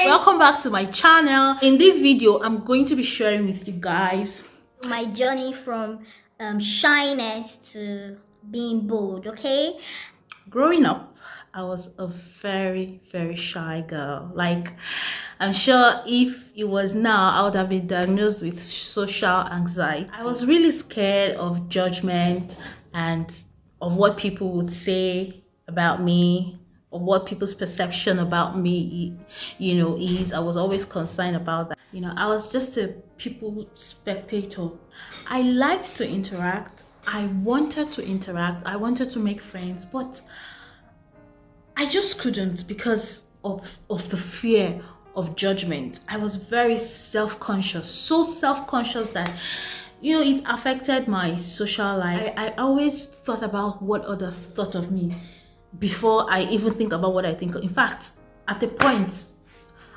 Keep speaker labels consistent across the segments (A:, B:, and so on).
A: welcome back to my channel. In this video I'm going to be sharing with you guys
B: my journey from shyness to being bold. Okay,
A: growing up I was a very shy girl. Like, I'm sure if it was now I would have been diagnosed with social anxiety. I was really scared of judgment and of what people would say about me, or what people's perception about me, is. I was always concerned about that. I was just a people spectator. I liked to interact. I wanted to interact. I wanted to make friends, but I just couldn't because of the fear of judgment. I was very self-conscious, so self-conscious that it affected my social life. I always thought about what others thought of me before I even think about what I think. In fact, at the point,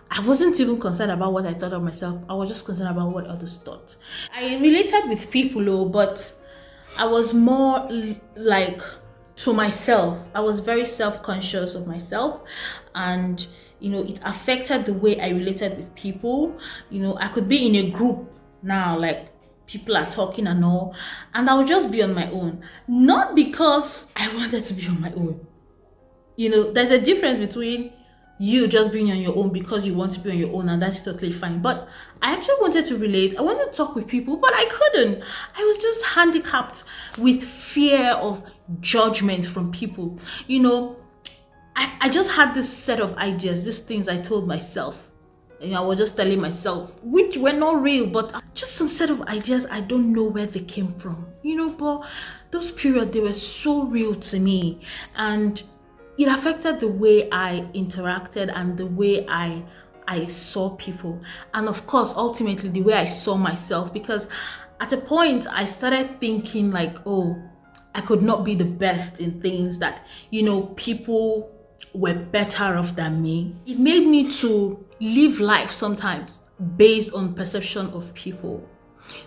A: I wasn't even concerned about what I thought of myself. I was just concerned about what others thought. I related with people, but I was more like to myself. I was very self-conscious of myself, and it affected the way I related with people. I could be in a group now, like people are talking and all, and I would just be on my own. Not because I wanted to be on my own. There's a difference between you just being on your own because you want to be on your own, and that's totally fine. But I actually wanted to relate. I wanted to talk with people, but I couldn't. I was just handicapped with fear of judgment from people. I just had this set of ideas, these things I told myself. I was just telling myself, which were not real, but just some set of ideas. I don't know where they came from, but those periods, they were so real to me, and it affected the way I interacted and the way I saw people, and of course ultimately the way I saw myself. Because at a point I started thinking like, oh, I could not be the best in things that people were better off than me. It made me to live life sometimes based on perception of people.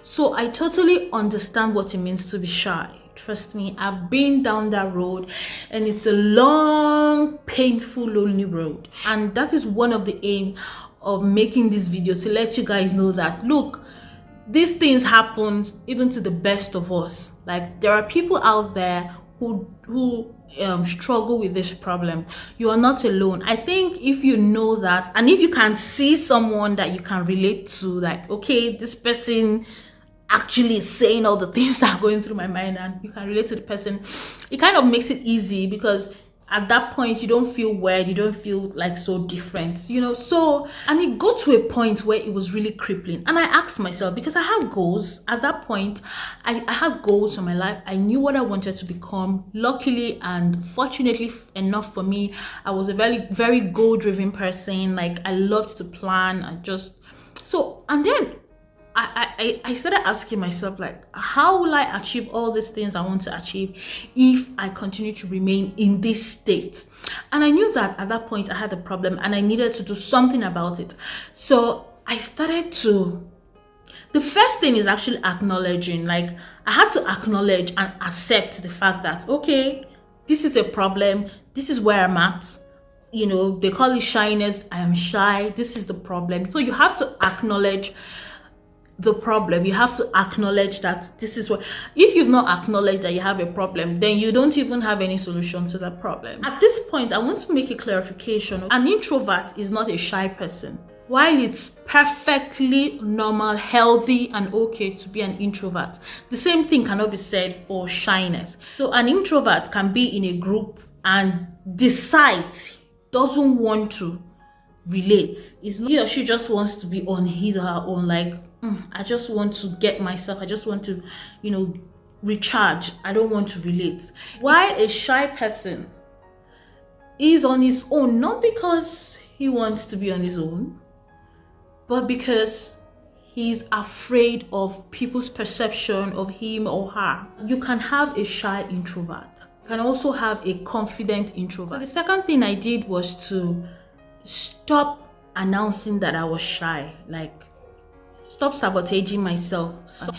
A: So I totally understand what it means to be shy. Trust me, I've been down that road, and it's a long, painful, lonely road. And that is one of the aim of making this video, to let you guys know that, look, these things happen even to the best of us. Like, there are people out there who struggle with this problem. You are not alone. I think if you know that, and if you can see someone that you can relate to, like, okay, this person actually saying all the things that are going through my mind, and you can relate to the person, it kind of makes it easy, because at that point you don't feel weird, you don't feel like so different, so. And it got to a point where it was really crippling, and I asked myself, because I had goals at that point. I had goals for my life. I knew what I wanted to become. Luckily and fortunately enough for me, I was a very goal-driven person. Like, I loved to plan. And then I started asking myself, like, how will I achieve all these things I want to achieve if I continue to remain in this state? And I knew that at that point I had a problem, and I needed to do something about it. So I started to, the first thing is actually acknowledging. Like, I had to acknowledge and accept the fact that, okay, this is a problem. This is where I'm at. They call it shyness. I am shy. This is the problem. So you have to acknowledge the problem. You have to acknowledge that this is what. If you've not acknowledged that you have a problem, then you don't even have any solution to that problem. At this point, I want to make a clarification. An introvert is not a shy person. While it's perfectly normal, healthy, and okay to be an introvert, the same thing cannot be said for shyness. So an introvert can be in a group and decides doesn't want to relate. He or she just wants to be on his or her own. Like, I just want to get myself. I just want to, recharge. I don't want to relate. While a shy person is on his own, not because he wants to be on his own, but because he's afraid of people's perception of him or her. You can have a shy introvert. You can also have a confident introvert. So the second thing I did was to stop announcing that I was shy. Like, stop sabotaging myself. So,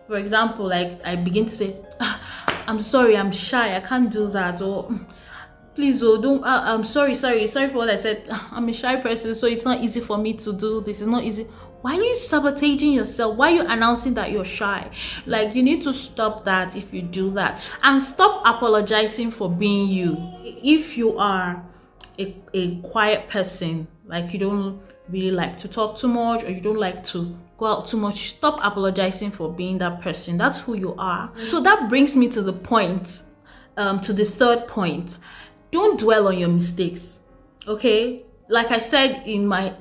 A: for example, like, I begin to say, I'm sorry, I'm shy, I can't do that, or please, oh, don't. I'm sorry for what I said. I'm a shy person, so it's not easy for me to do this. It's not easy. Why are you sabotaging yourself? Why are you announcing that you're shy? Like, you need to stop that if you do that, and stop apologizing for being you. If you are a quiet person, like you don't really like to talk too much, or you don't like to go out too much, stop apologizing for being that person. That's who you are. So that brings me to the point, to the third point. Don't dwell on your mistakes, okay? Like I said in my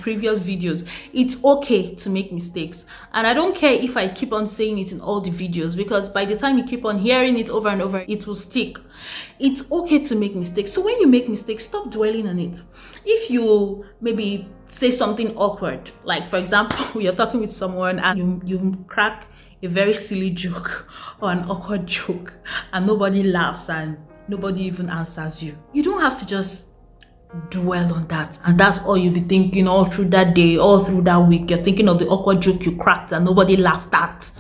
A: previous videos, it's okay to make mistakes, and I don't care if I keep on saying it in all the videos, because by the time you keep on hearing it over and over, it will stick. It's okay to make mistakes. So when you make mistakes, stop dwelling on it. If you maybe say something awkward, like for example, you're talking with someone and you crack a very silly joke or an awkward joke, and nobody laughs and nobody even answers you, you don't have to just dwell on that, and that's all you'll be thinking all through that day, all through that week. You're thinking of the awkward joke you cracked and nobody laughed at.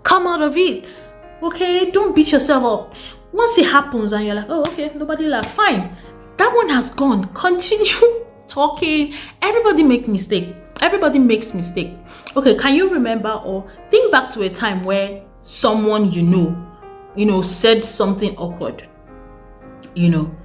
A: Come out of it, okay? Don't beat yourself up. Once it happens and you're like, oh, okay, nobody laughed, fine, that one has gone. Continue talking. Everybody makes mistake. Everybody makes mistake. Okay, can you remember or think back to a time where someone you know said something awkward? When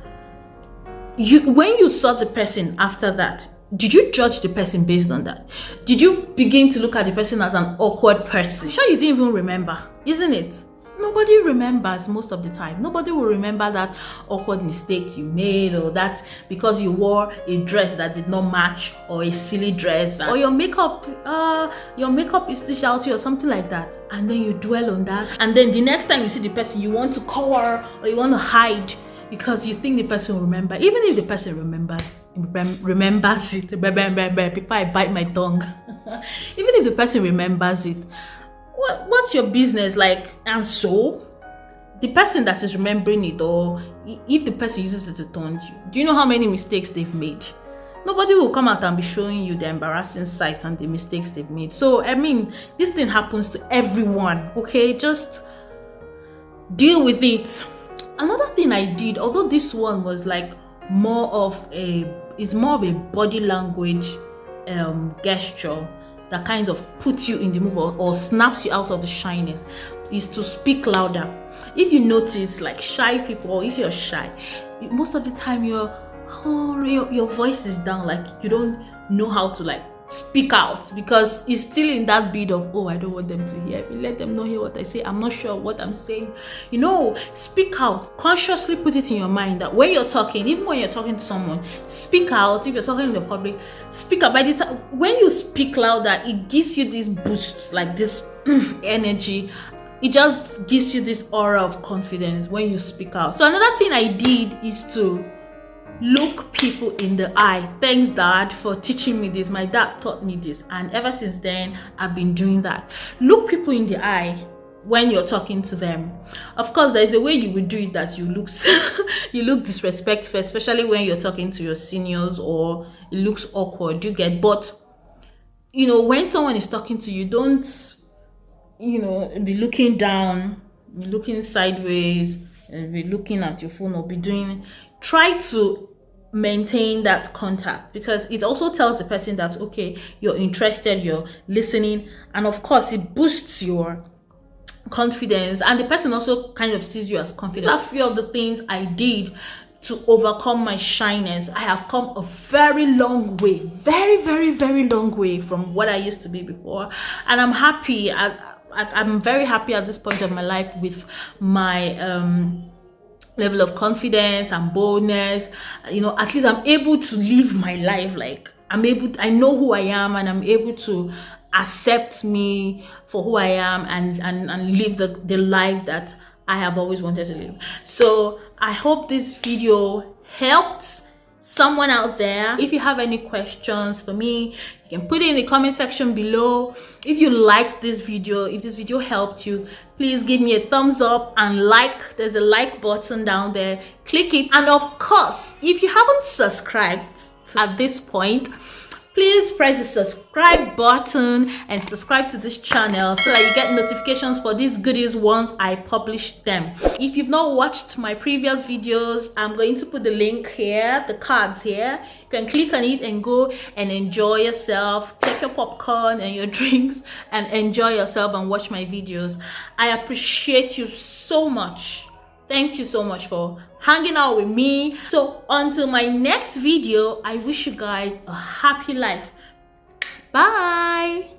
A: you saw the person after that, did you judge the person based on that? Did you begin to look at the person as an awkward person? Sure, you didn't even remember, isn't it? Nobody remembers most of the time. Nobody will remember that awkward mistake you made, or that because you wore a dress that did not match, or a silly dress, or your makeup is too shouty or something like that, and then you dwell on that, and then the next time you see the person, you want to cover or you want to hide because you think the person will remember. Even if the person remembers it, people, I bite my tongue. Even if the person remembers it, what's your business? Like, and so the person that is remembering it, or if the person uses it to taunt you, do you know how many mistakes they've made? Nobody will come out and be showing you the embarrassing sight and the mistakes they've made. So I mean, this thing happens to everyone, okay? Just deal with it. Another thing I did, although this one was like more of a body language gesture that kind of puts you in the mood, or snaps you out of the shyness, is to speak louder. If you notice, like shy people, or if you're shy, most of the time your voice is down, like you don't know how to like speak out, because it's still in that bit of, oh, I don't want them to hear me, let them not hear what I say, I'm not sure what I'm saying. Speak out. Consciously put it in your mind that when you're talking, even when you're talking to someone, speak out. If you're talking in the public, speak out. By the time when you speak louder, it gives you this boost, like this energy. It just gives you this aura of confidence when you speak out. So another thing I did is to look people in the eye. Thanks, Dad, for teaching me this. My dad taught me this, and ever since then I've been doing that. Look people in the eye when you're talking to them. Of course, there's a way you would do it that you look disrespectful, especially when you're talking to your seniors, or it looks awkward. You get, but when someone is talking to you, don't be looking down, be looking sideways, and be looking at your phone, or be doing. Try to maintain that contact, because it also tells the person that, okay, you're interested, you're listening, and of course it boosts your confidence, and the person also kind of sees you as confident. These are a few of the things I did to overcome my shyness. I have come a very long way, very, very, very long way from what I used to be before, and I'm happy. I'm very happy at this point of my life with my level of confidence and boldness. At least I'm able to live my life. Like, I know who I am, and I'm able to accept me for who I am, and live the life that I have always wanted to live. So I hope this video helped someone out there. If you have any questions for me, you can put it in the comment section below. If you liked this video, if this video helped you, please give me a thumbs up and like. There's a like button down there, click it. And of course, if you haven't subscribed at this point, Please press the subscribe button and subscribe to this channel so that you get notifications for these goodies once I publish them. If you've not watched my previous videos, I'm going to put the link here, the cards here. You can click on it and go and enjoy yourself. Take your popcorn and your drinks and enjoy yourself and watch my videos. I appreciate you so much. Thank you so much for hanging out with me. So until my next video, I wish you guys a happy life. Bye.